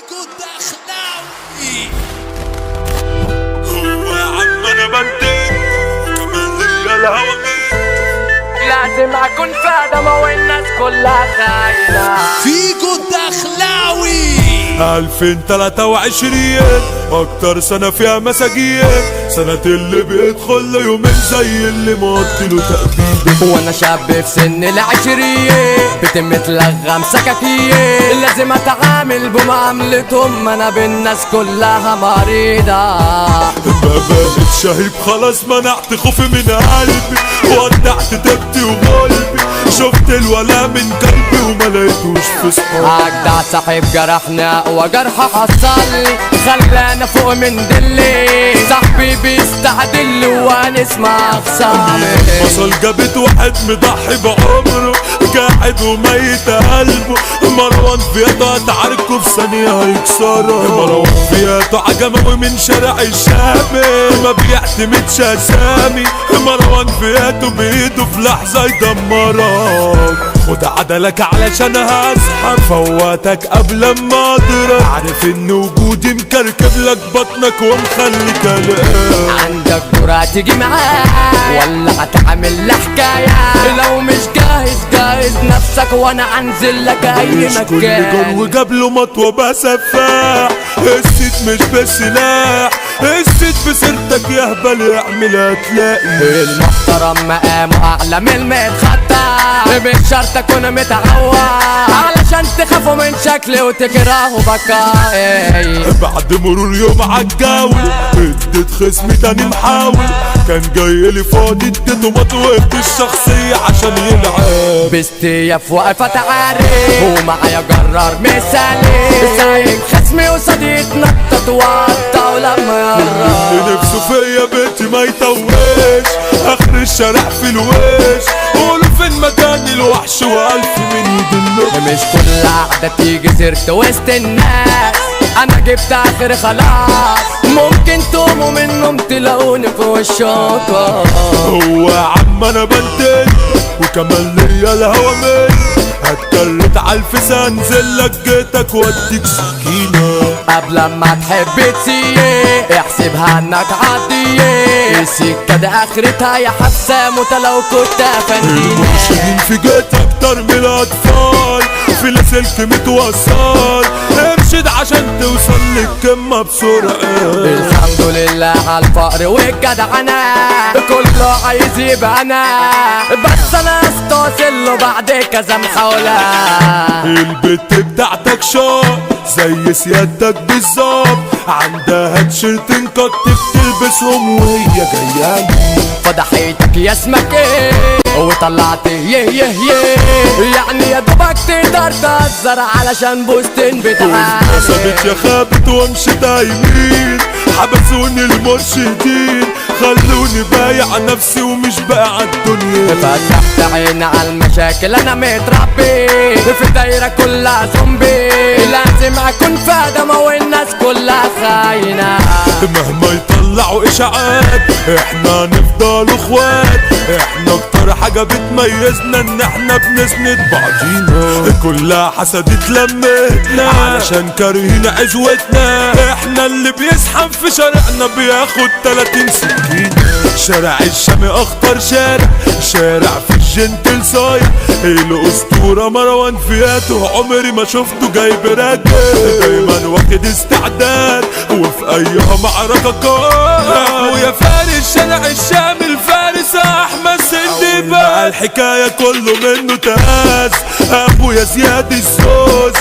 فيكو الدخلاوي. هو يا عم انا بنتين كمان ليا الهوا لازم اكون فاهمة والناس كلها خاينة. فيكو الدخلاوي 2023 اكتر سنة فيها مساجين، سنة اللي بيدخل له يومين زي اللي مقتله تأبيد. وانا شاب في سن العشرية بتمتلغم سكاكية، لازم اتعامل بمعاملتهم، انا بالناس كلها مريضة. ما بقتش شهيب خلاص، منعت خوفي من قلبي، ودعت تبتي وقلبي، شفت الولا من قلبي وما لقيتوش في صحابي. اجدع صاحب جرحنا وجرح حصل خلانا فوق من دلي، صاحبي بيستعدل وانا اسمع خصامي. وصل جابت واحد مضحي بعمره، قاعد وميت قلبه، مروان فياته هتعاركه في ثانية هيكسره. مروان فياته عجمه من شارع الشامي، ما بيعتمدش اسامي، مروان فياته بايده في لحظة يدمرك. خد عدلك علشان هسحب فواتك قبل ما اضرب، عارف ان وجودي مكركب لك بطنك ومخلي كلام. عندك دورة تيجي معايا ولا هتعمل لي حكاية؟ لو مش جاهز جاهز نفسك وانا انزل لك اي مش كل مكان. جو جاب له مطوة بسفاح، الست مش بسلاح، الست بسيرتك يا هبل اعملها تلاقي. المحترم مقامه اعلى من المتخطى، مش شرط اكون متعود علشان تخافوا من شكلي وتكرهوا بكائي. بعد مرور يوم عالجو اديت خصمي تاني محاول، كان جاي لي فاضي اديته مطوة الشخصية عشان يلعب. باستياف واقفة تعارف ومعايا جرار مثالي، سايق خصمي وصديق نطط وقطع ولما اللي يقرب. نفسه فيا بيتي ما يطوش، اخر الشارع في الوش، قولوا فين مكان الوحش والف من يدله. مش كل قعدة تيجي سيرت وسط الناس، انا جبت اخر خلاص، ممكن تقوموا من النوم تلاقوني في وشكم. هو يا عم انا بنتين وكمان ليا الهوا من، هتكلت عالفيس انزل لك جيتك واديك سكينة. قبل ما تحب تسيء احسبها انك عادية، السكة دي اخرتها يا حسام وانت لو كنت فندينا. المرشدين في جيت اكتر من الاطفال، في لاسلك متوصل، ارشد عشان توصل للقمة بسرعة. الحمد لله على الفقر والجدعنة، كله عايز يبقى انا، بس انا استوصل له بعد كذا محاولة. البت بتاعتك شاط زي سيادتك بالظبط، عندها تيشيرتين قط بتلبسهم وهي جايه. فضحيتك يا اسمك ايه وطلعت يه يعني يا دوبك تقدر تهزر علشان بوستين بتاعك. صدت يا خابت ومشيت يمين، حبسوني المرشدين خلوني بايع نفسي ومش بايع الدنيا. فتحت عيني على المشاكل انا متربي في دايرة كلها زومبي، لازم اكون فاهمة والناس كلها خاينة. مهما يطلعوا اشاعات احنا نفضل اخوات، احنا اكتر حاجة بتميزنا ان احنا بنسند بعضينا، كلها حسد اتلمتنا علشان كارهين عزوتنا، احنا اللي بيسحب في شارعنا بياخد 30 سكينة. شارع الشام اخطر شارع، شارع في الجنتل صايع، الاسطورة مروان فياته عمري ما شفته جايب راجل، دايما واخد استعداد وفي ايها معركة قائد. ويا فارس شارع الشام الفارس احمد سندي بقى الحكاية كله منه تهاز، ابويا زياد الزوز،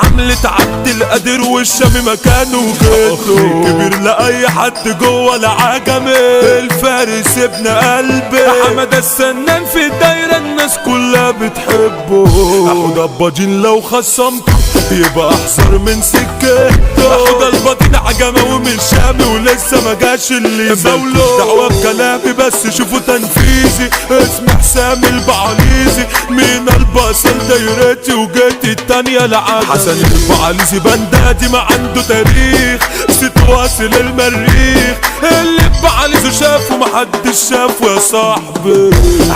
حملة عبد القادر والشامي مكانه جده، كبير لاي حد جوه العجمي، الفارس ابن قلبي، حمد السنان في الدايرة الناس كلها بتحبه، اخد الباجين لو خصمته يبقى احذر من سكته، اخد الباطين عجمة ومن شامي ولسه ما جاش اللي يزاوله، دعوة بكلامي بس شوفوا تنفيذي، اسم حسام البعاليزي، مين البصل دايرتي وجيتي التانية لعبة، حسن البعاليزي بندادي ما عنده تاريخ، ست واصل المريخ، اللي بعاليزه شافه محدش شافه يا صاحبي،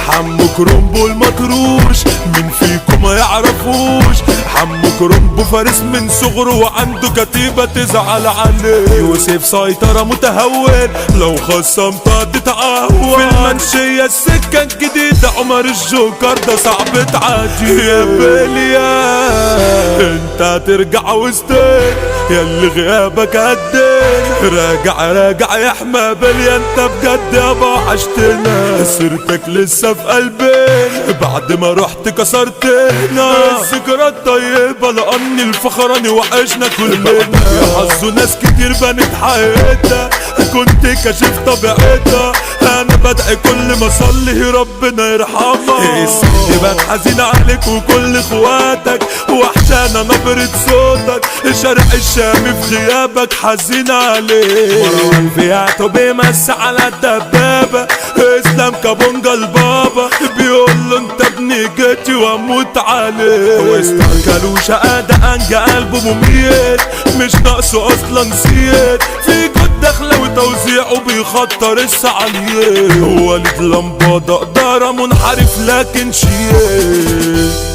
حمو كرومبو المطروش، مين فيكم ما يعرفوش، عمو كرومبو فارس من صغره وعنده كتيبة تزعل عليه. يوسف سيطرة متهور لو خصمت تتعور. في المنشية السكة الجديدة عمر الجوكر ده صعب تعدي. يا بليا انت هترجع وسطين ياللي غيابك قدين. راجع يا حما بليا انت بجد يابا وحشتنا. سيرتك لسه في قلبين بعد ما رحت كسرتنا. الذكرى الطيبة لأني الفخراني وحشنا كلنا. يا حظه ناس كتير بنت حياتها كنت كاشف طبيعتها. انا بدعي كل ما اصلي ربنا يرحمها. الست بقت حزينة عليك وكل اخواتك وحشانة نبرة صوتك. شرق الشام في غيابك حزين عليك. مروان فياتو بيمس على الدبابة. اسلام كابونجا البابا بيقول له انت ابني جيتي واموت عليك. واستركلوش قادة انجا قلبه مميت مش ناقصه اصلا نسيت. في جد داخله وتوزيعه بيخطر السعاليات. وليد لمبادة قدارة منحرف لكن شيء.